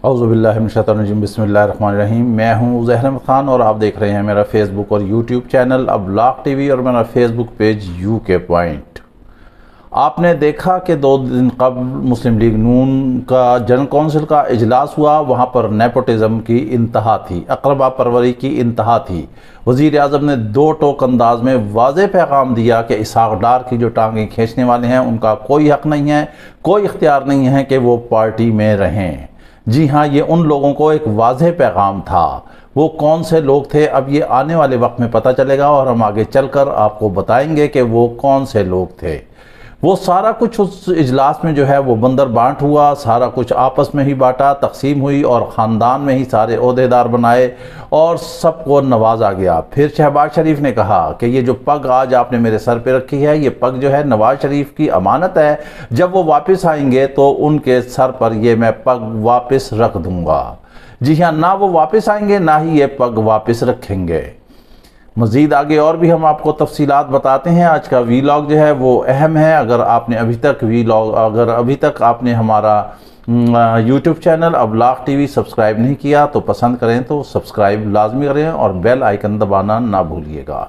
اعوذ باللہ من الشیطان الرجیم، بسم اللہ الرحمن الرحیم۔ میں ہوں ظہیر احمد خان اور آپ دیکھ رہے ہیں میرا فیس بک اور یوٹیوب چینل ابلاغ ٹی وی اور میرا فیس بک پیج یو کے پوائنٹ۔ آپ نے دیکھا کہ 2 دن قبل مسلم لیگ نون کا جنرل کونسل کا اجلاس ہوا، وہاں پر نیپوٹزم کی انتہا تھی، اقربا پروری کی انتہا تھی۔ وزیر اعظم نے 2 ٹوک انداز میں واضح پیغام دیا کہ اسحاق ڈار کی جو ٹانگیں کھینچنے والے ہیں ان کا کوئی حق نہیں ہے، کوئی اختیار نہیں ہے کہ وہ پارٹی میں رہیں۔ جی ہاں، یہ ان لوگوں کو ایک واضح پیغام تھا۔ وہ کون سے لوگ تھے اب یہ آنے والے وقت میں پتہ چلے گا اور ہم آگے چل کر آپ کو بتائیں گے کہ وہ کون سے لوگ تھے۔ وہ سارا کچھ اس اجلاس میں جو ہے وہ بندر بانٹ ہوا، سارا کچھ آپس میں ہی بانٹا، تقسیم ہوئی اور خاندان میں ہی سارے عہدیدار بنائے اور سب کو نوازا گیا۔ پھر شہباز شریف نے کہا کہ یہ جو پگ آج آپ نے میرے سر پہ رکھی ہے، یہ پگ جو ہے نواز شریف کی امانت ہے، جب وہ واپس آئیں گے تو ان کے سر پر یہ میں پگ واپس رکھ دوں گا۔ جی ہاں، نہ وہ واپس آئیں گے نہ ہی یہ پگ واپس رکھیں گے۔ مزید آگے اور بھی ہم آپ کو تفصیلات بتاتے ہیں۔ آج کا ویلاگ جو ہے وہ اہم ہے۔ اگر ابھی تک آپ نے ہمارا یوٹیوب چینل ابلاغ ٹی وی سبسکرائب نہیں کیا تو پسند کریں تو سبسکرائب لازمی کریں اور بیل آئیکن دبانا نہ بھولیے گا۔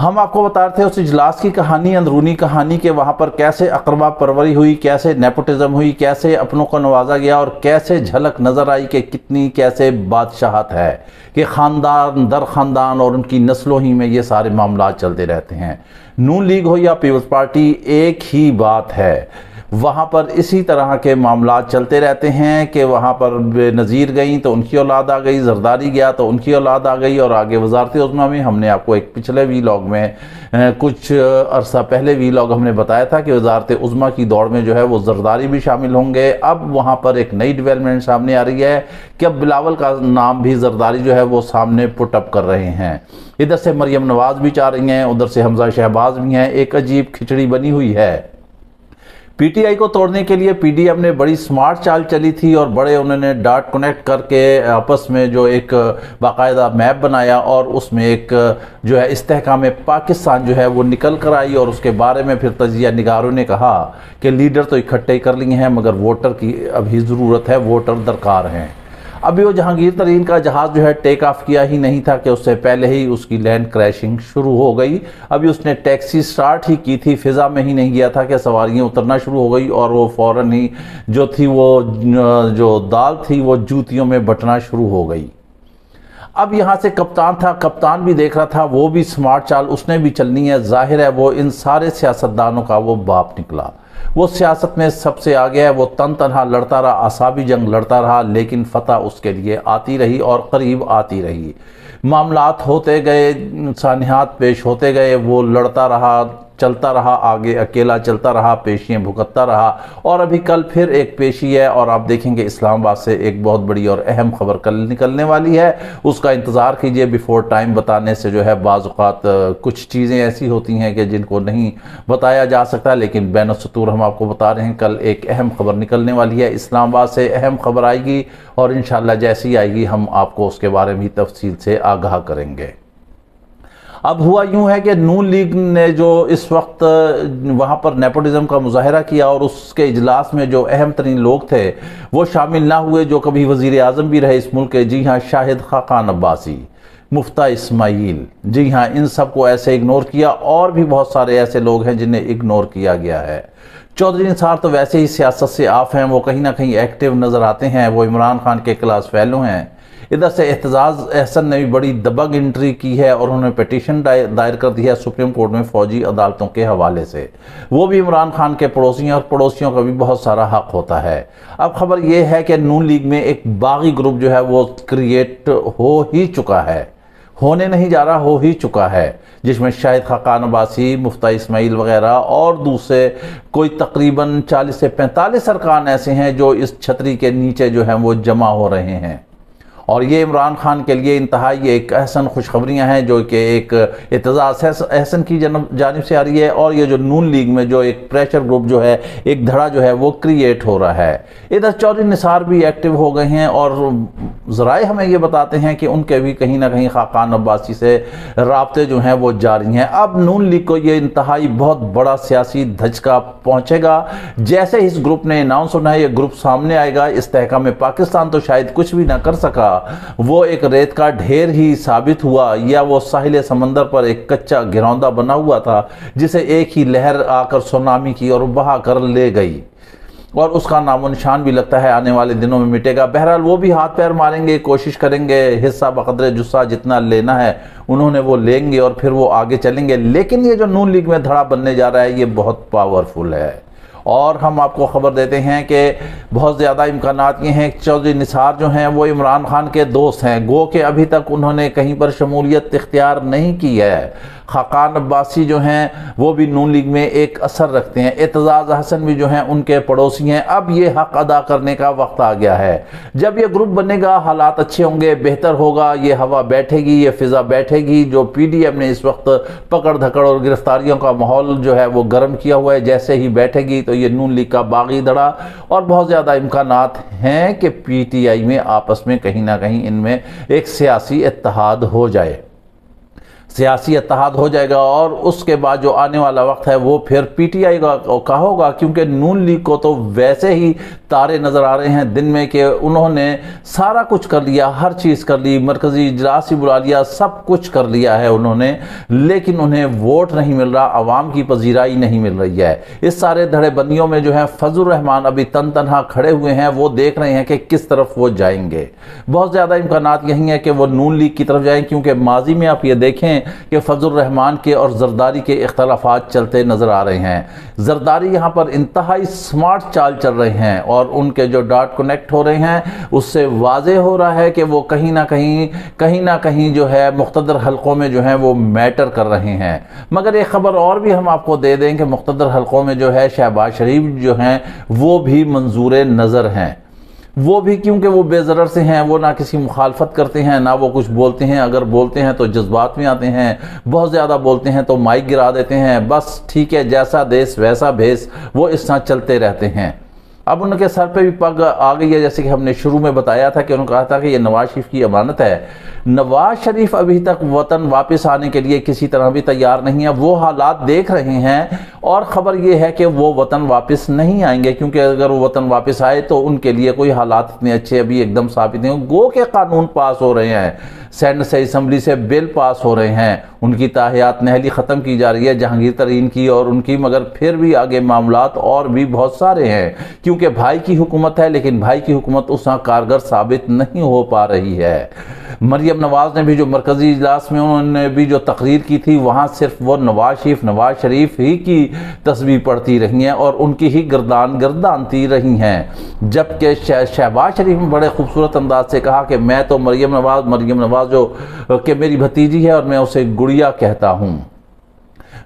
ہم آپ کو بتا رہے تھے اس اجلاس کی کہانی، اندرونی کہانی، کہ وہاں پر کیسے اقربا پروری ہوئی، کیسے نیپوٹزم ہوئی، کیسے اپنوں کو نوازا گیا اور کیسے جھلک نظر آئی کہ کتنی کیسے بادشاہت ہے، کہ خاندان در خاندان اور ان کی نسلوں ہی میں یہ سارے معاملات چلتے رہتے ہیں۔ نون لیگ ہو یا پیپلز پارٹی ایک ہی بات ہے، وہاں پر اسی طرح کے معاملات چلتے رہتے ہیں کہ وہاں پر بے نظیر گئیں تو ان کی اولاد آ گئی، زرداری گیا تو ان کی اولاد آ گئی، اور آگے وزارت عظمیٰ میں ہم نے آپ کو ایک پچھلے ویلاگ میں کچھ عرصہ پہلے ویلاگ ہم نے بتایا تھا کہ وزارت عظمیٰ کی دوڑ میں جو ہے وہ زرداری بھی شامل ہوں گے۔ اب وہاں پر ایک نئی ڈیولپمنٹ سامنے آ رہی ہے کہ اب بلاول کا نام بھی زرداری جو ہے وہ سامنے پٹ اپ کر رہے ہیں۔ ادھر سے مریم نواز بھی چاہ رہی ہیں، ادھر سے حمزہ شہباز بھی ہیں۔ ایک عجیب کھچڑی بنی ہوئی ہے۔ پی ٹی آئی کو توڑنے کے لیے پی ڈی ایم نے بڑی سمارٹ چال چلی تھی اور بڑے انہوں نے ڈاٹ کنیکٹ کر کے آپس میں جو ایک باقاعدہ میپ بنایا اور اس میں ایک جو ہے استحکام پاکستان جو ہے وہ نکل کر آئی، اور اس کے بارے میں پھر تجزیہ نگاروں نے کہا کہ لیڈر تو اکٹھے کر لیے ہیں مگر ووٹر کی ابھی ضرورت ہے، ووٹر درکار ہیں۔ ابھی وہ جہانگیر ترین کا جہاز جو ہے ٹیک آف کیا ہی نہیں تھا کہ اس سے پہلے ہی اس کی لینڈ کریشنگ شروع ہو گئی۔ ابھی اس نے ٹیکسی سٹارٹ ہی کی تھی، فضا میں ہی نہیں گیا تھا کہ سواریاں اترنا شروع ہو گئی اور وہ فوراً ہی جو تھی وہ جو دال تھی وہ جوتیوں میں بٹنا شروع ہو گئی۔ اب یہاں سے کپتان تھا، کپتان بھی دیکھ رہا تھا، وہ بھی سمارٹ چال اس نے بھی چلنی ہے۔ ظاہر ہے وہ ان سارے سیاستدانوں کا وہ باپ نکلا، وہ سیاست میں سب سے آگے ہے۔ وہ تنہا لڑتا رہا، اعصابی جنگ لڑتا رہا، لیکن فتح اس کے لیے آتی رہی اور قریب آتی رہی۔ معاملات ہوتے گئے، سانحات پیش ہوتے گئے، وہ لڑتا رہا، چلتا رہا آگے، اکیلا چلتا رہا، پیشیاں بھگتتا رہا، اور ابھی کل پھر ایک پیشی ہے اور آپ دیکھیں گے اسلام آباد سے ایک بہت بڑی اور اہم خبر کل نکلنے والی ہے۔ اس کا انتظار کیجئے، بیفور ٹائم بتانے سے جو ہے بعض اوقات کچھ چیزیں ایسی ہوتی ہیں کہ جن کو نہیں بتایا جا سکتا، لیکن بین السطور ہم آپ کو بتا رہے ہیں کل ایک اہم خبر نکلنے والی ہے۔ اسلام آباد سے اہم خبر آئے گی اور انشاءاللہ جیسی آئے گی ہم آپ کو اس کے بارے میں تفصیل سے آگاہ کریں گے۔ اب ہوا یوں ہے کہ نون لیگ نے جو اس وقت وہاں پر نیپوٹزم کا مظاہرہ کیا اور اس کے اجلاس میں جو اہم ترین لوگ تھے وہ شامل نہ ہوئے، جو کبھی وزیر اعظم بھی رہے اس ملک کے۔ جی ہاں، شاہد خاقان عباسی، مفتہ اسماعیل، جی ہاں، ان سب کو ایسے اگنور کیا، اور بھی بہت سارے ایسے لوگ ہیں جنہیں اگنور کیا گیا ہے۔ چودھری نثار تو ویسے ہی سیاست سے آف ہیں، وہ کہیں نہ کہیں ایکٹیو نظر آتے ہیں، وہ عمران خان کے کلاس فیلو ہیں۔ ادھر سے احتجاج احسن نے بھی بڑی دبنگ انٹری کی ہے اور انہوں نے پیٹیشن دائر کر دی ہے سپریم کورٹ میں فوجی عدالتوں کے حوالے سے۔ وہ بھی عمران خان کے پڑوسی ہیں اور پڑوسیوں کا بھی بہت سارا حق ہوتا ہے۔ اب خبر یہ ہے کہ نون لیگ میں ایک باغی گروپ جو ہے وہ کریٹ ہو ہی چکا ہے، ہونے نہیں جا رہا، ہو ہی چکا ہے، جس میں شاہد خاقان عباسی، مفتہ اسماعیل وغیرہ اور دوسرے کوئی تقریباً 40 سے 45 ارکان ایسے ہیں جو اس چھتری کے نیچے جو ہیں وہ جمع ہو رہے ہیں، اور یہ عمران خان کے لیے انتہائی ایک احسن خوشخبریاں ہیں جو کہ ایک اعتزاز احسن کی جانب سے آ رہی ہے، اور یہ جو نون لیگ میں جو ایک پریشر گروپ جو ہے، ایک دھڑا جو ہے وہ کریٹ ہو رہا ہے۔ ادھر چودھری نثار بھی ایکٹیو ہو گئے ہیں، اور ذرائع ہمیں یہ بتاتے ہیں کہ ان کے بھی کہیں نہ کہیں خاقان عباسی سے رابطے جو ہیں وہ جاری ہیں۔ اب نون لیگ کو یہ انتہائی بہت بڑا سیاسی دھچکا پہنچے گا جیسے اس گروپ نے اناؤنس ہونا ہے، یہ گروپ سامنے آئے گا۔ استحکام پاکستان تو شاید کچھ بھی نہ کر سکا، وہ ایک ریت کا ڈھیر ہی ثابت ہوا، یا وہ ساحل سمندر پر ایک کچا گروندا بنا ہوا تھا جسے ایک ہی لہر آ کر سونامی کی اور بہا کر لے گئی، اور اس کا نام و نشان بھی لگتا ہے آنے والے دنوں میں مٹے گا۔ بہرحال وہ بھی ہاتھ پیر ماریں گے، کوشش کریں گے، حصہ بقدر جسہ جتنا لینا ہے انہوں نے وہ لیں گے، اور پھر وہ آگے چلیں گے۔ لیکن یہ جو نون لیگ میں دھڑا بننے جا رہا ہے یہ بہت پاورفل ہے، اور ہم آپ کو خبر دیتے ہیں کہ بہت زیادہ امکانات یہ ہیں کہ چودھری نثار جو ہیں وہ عمران خان کے دوست ہیں، گو کہ ابھی تک انہوں نے کہیں پر شمولیت اختیار نہیں کی ہے۔ خاقان عباسی جو ہیں وہ بھی نون لیگ میں ایک اثر رکھتے ہیں، اعتزاز احسن بھی جو ہیں ان کے پڑوسی ہیں۔ اب یہ حق ادا کرنے کا وقت آ گیا ہے۔ جب یہ گروپ بنے گا حالات اچھے ہوں گے، بہتر ہوگا، یہ ہوا بیٹھے گی، یہ فضا بیٹھے گی۔ جو پی ڈی ایم نے اس وقت پکڑ دھکڑ اور گرفتاریوں کا ماحول جو ہے وہ گرم کیا ہوا ہے، جیسے ہی بیٹھے گی تو یہ نون لیگ کا باغی دھڑا، اور بہت زیادہ امکانات ہیں کہ پی ٹی آئی میں آپس میں کہیں نہ کہیں ان میں ایک سیاسی اتحاد ہو جائے، سیاسی اتحاد ہو جائے گا۔ اور اس کے بعد جو آنے والا وقت ہے وہ پھر پی ٹی آئی کا ہوگا، کیونکہ نون لیگ کو تو ویسے ہی تارے نظر آ رہے ہیں دن میں کہ انہوں نے سارا کچھ کر لیا، ہر چیز کر لی، مرکزی اجلاس ہی بلا لیا، سب کچھ کر لیا ہے انہوں نے، لیکن انہیں ووٹ نہیں مل رہا، عوام کی پذیرائی نہیں مل رہی ہے۔ اس سارے دھڑے بندیوں میں جو ہے فضل الرحمان ابھی تنہا کھڑے ہوئے ہیں، وہ دیکھ رہے ہیں کہ کس طرف وہ جائیں گے۔ بہت زیادہ امکانات یہی ہیں کہ وہ نون لیگ کی طرف جائیں، کیونکہ ماضی میں آپ یہ دیکھیں کہ فضل الرحمان کے اور زرداری کے اختلافات چلتے نظر آ رہے ہیں۔ زرداری یہاں پر انتہائی سمارٹ چال چل رہے ہیں، اور ان کے جو ڈاٹ کنیکٹ ہو رہے ہیں اس سے واضح ہو رہا ہے کہ وہ کہیں نہ کہیں جو ہے مقتدر حلقوں میں جو ہے وہ میٹر کر رہے ہیں۔ مگر ایک خبر اور بھی ہم آپ کو دے دیں کہ مقتدر حلقوں میں جو ہے شہباز شریف جو ہیں وہ بھی منظور نظر ہیں، وہ بھی کیونکہ وہ بے ضرر سے ہیں، وہ نہ کسی مخالفت کرتے ہیں، نہ وہ کچھ بولتے ہیں، اگر بولتے ہیں تو جذبات میں آتے ہیں، بہت زیادہ بولتے ہیں تو مائک گرا دیتے ہیں، بس ٹھیک ہے جیسا دیس ویسا بھیس، وہ اس طرح چلتے رہتے ہیں۔ اب ان کے سر پہ بھی پگ آ گئی ہے، جیسے کہ ہم نے شروع میں بتایا تھا کہ انہوں نے کہا تھا کہ یہ نواز شریف کی امانت ہے۔ نواز شریف ابھی تک وطن واپس آنے کے لیے کسی طرح بھی تیار نہیں ہے، وہ حالات دیکھ رہے ہیں، اور خبر یہ ہے کہ وہ وطن واپس نہیں آئیں گے، کیونکہ اگر وہ وطن واپس آئے تو ان کے لیے کوئی حالات اتنے اچھے ابھی ایک دم ثابت نہیں ہوں۔ گو کے قانون پاس ہو رہے ہیں، سینٹ سے اسمبلی سے بل پاس ہو رہے ہیں، ان کی تاحیات نہلی ختم کی جا رہی ہے جہانگیر ترین کی اور ان کی، مگر پھر بھی آگے معاملات اور بھی بہت سارے ہیں، کیونکہ بھائی کی حکومت ہے، لیکن بھائی کی حکومت اس طرح کارگر ثابت نہیں ہو پا رہی ہے۔ مریم نواز نے بھی جو مرکزی اجلاس میں انہوں نے بھی جو تقریر کی تھی، وہاں صرف وہ نواز شریف ہی کی تسبیح پڑھتی رہی ہیں اور ان کی ہی گردانتی رہی ہیں، جبکہ شہباز شریف نے بڑے خوبصورت انداز سے کہا کہ میں تو مریم نواز جو کہ میری بھتیجی ہے اور میں اسے گڑیا کہتا ہوں۔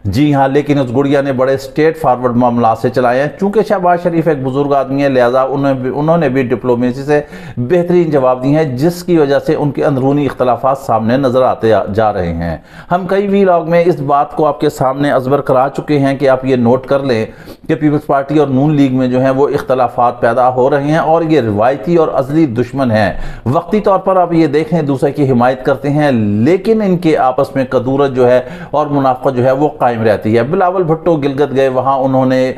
جی ہاں، لیکن اس گڑیا نے بڑے سٹیٹ فارورڈ معاملات سے چلائے ہیں۔ چونکہ شہباز شریف ایک بزرگ آدمی ہے، لہذا انہوں نے بھی ڈپلومیسی سے بہترین جواب دی ہیں، جس کی وجہ سے ان کے اندرونی اختلافات سامنے نظر آتے جا رہے ہیں۔ ہم کئی ویلاگ میں اس بات کو آپ کے سامنے ازبر کرا چکے ہیں کہ آپ یہ نوٹ کر لیں کہ پیپلز پارٹی اور نون لیگ میں جو ہیں وہ اختلافات پیدا ہو رہے ہیں، اور یہ روایتی اور ازلی دشمن ہیں۔ وقتی طور پر آپ یہ دیکھیں دوسرے کی حمایت کرتے ہیں، لیکن ان کے آپس میں کدورت جو ہے اور منافقت جو ہے وہ قائم رہتی ہے۔ بلاول بھٹو گلگت گئے، وہاں انہوں نے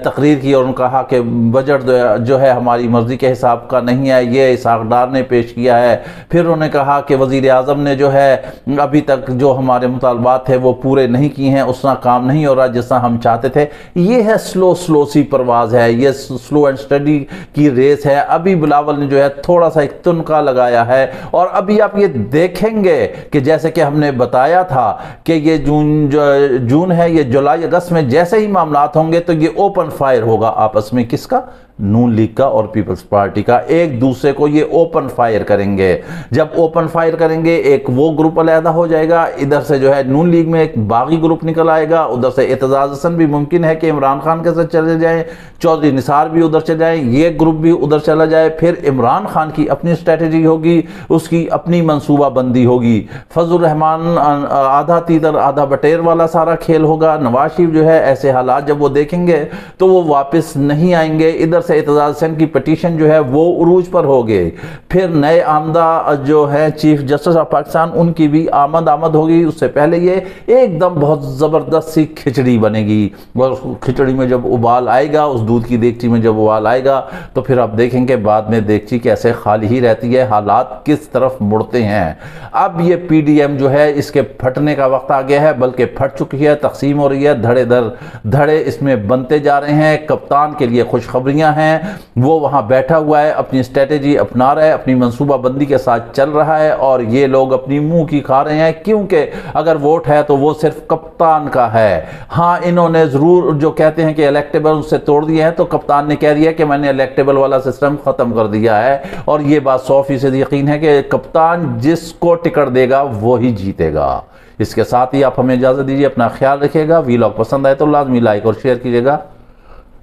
تقریر کی اور کہا کہ بجٹ جو ہے ہماری مرضی کے حساب کا نہیں ہے، یہ اسحاق ڈار نے پیش کیا ہے۔ پھر انہوں نے کہا کہ وزیر اعظم نے جو ہے ابھی تک جو ہمارے مطالبات تھے وہ پورے نہیں کیے ہیں، اس طرح کام نہیں ہو رہا جس طرح ہم چاہتے تھے۔ یہ ہے سلو سی پرواز ہے، یہ سلو اینڈ اسٹڈی کی ریس ہے۔ ابھی بلاول نے جو ہے تھوڑا سا ایک تنکا لگایا ہے، اور ابھی آپ یہ دیکھیں گے کہ جیسے کہ ہم نے بتایا تھا کہ یہ جون ہے، یہ جولائی اگست میں جیسے ہی معاملات ہوں گے تو یہ اوپن فائر ہوگا آپس میں، کس کا؟ نون لیگ کا اور پیپلز پارٹی کا، ایک دوسرے کو یہ اوپن فائر کریں گے۔ جب اوپن فائر کریں گے ایک وہ گروپ علیحدہ ہو جائے گا، ادھر سے جو ہے نون لیگ میں ایک باغی گروپ نکل آئے گا، ادھر سے اعتزاز حسن بھی ممکن ہے کہ عمران خان کے ساتھ چلے جائیں، چودھری نثار بھی ادھر چلے جائیں، یہ گروپ بھی ادھر چلا جائے، پھر عمران خان کی اپنی اسٹریٹجی ہوگی، اس کی اپنی منصوبہ بندی ہوگی، فضل الرحمان آدھا تیتر آدھا بٹیر والا سارا کھیل ہوگا۔ نواز شریف جو ہے ایسے حالات جب وہ دیکھیں گے تو وہ واپس نہیں آئیں گے، ادھر سے اعتزاز حسن کی پٹیشن جو ہے وہ عروج پر ہوگی، پھر نئے آمدہ جو ہے چیف جسٹس آف پاکستان ان کی بھی آمد ہوگی، اس سے پہلے یہ ایک دم بہت زبردست سی کھچڑی بنے گی، اور کھچڑی میں جب ابال آئے گا، اس دودھ کی دیگچی میں جب ابال آئے گا تو پھر آپ دیکھیں کہ بعد میں دیگچی کیسے خالی ہی رہتی ہے، حالات کس طرف مڑتے ہیں۔ اب یہ پی ڈی ایم جو ہے اس کے پھٹنے کا وقت آ گیا ہے، بلکہ پھٹ چکی ہے، تقسیم ہو رہی ہے، دھڑے در دھڑے اس میں بنتے جا رہے ہیں۔ کپتان کے لیے خوشخبریاں ہیں، وہ وہاں بیٹھا ہوا ہے، اپنی اسٹریٹجی اپنا رہا ہے، اپنی منصوبہ بندی کے ساتھ چل رہا ہے، اور یہ لوگ اپنی منہ کی کھا رہے ہیں، کیونکہ اگر ووٹ ہے تو وہ صرف کپتان کا ہے۔ ہاں انہوں نے ضرور جو کہتے ہیں کہ الیکٹیبل اس سے توڑ دیے ہیں، تو کپتان نے کہہ دیا کہ میں نے الیکٹیبل والا سسٹم ختم کر دیا ہے، اور یہ بات 100% یقین ہے کہ کپتان جس کو ٹکٹ دے گا وہی جیتے گا۔ اس کے ساتھ ہی آپ ہمیں اجازت دیجیے، اپنا خیال رکھیے گا، ویلاگ پسند آئے تو لازمی لائک اور شیئر کیجیے گا۔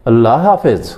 اللہ حافظ۔